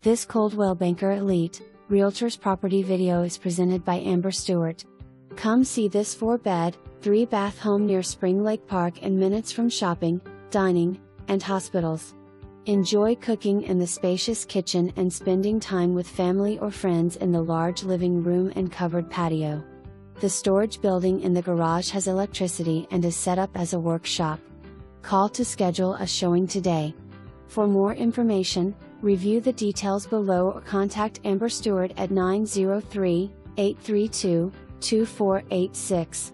This Coldwell Banker Elite, Realtors property video is presented by Amber Stewart. Come see this 4-bed, 3-bath home near Spring Lake Park and minutes from shopping, dining, and hospitals. Enjoy cooking in the spacious kitchen and spending time with family or friends in the large living room and covered patio. The storage building in the garage has electricity and is set up as a workshop. Call to schedule a showing today. For more information, review the details below or contact Amber Stewart at 903-832-2486.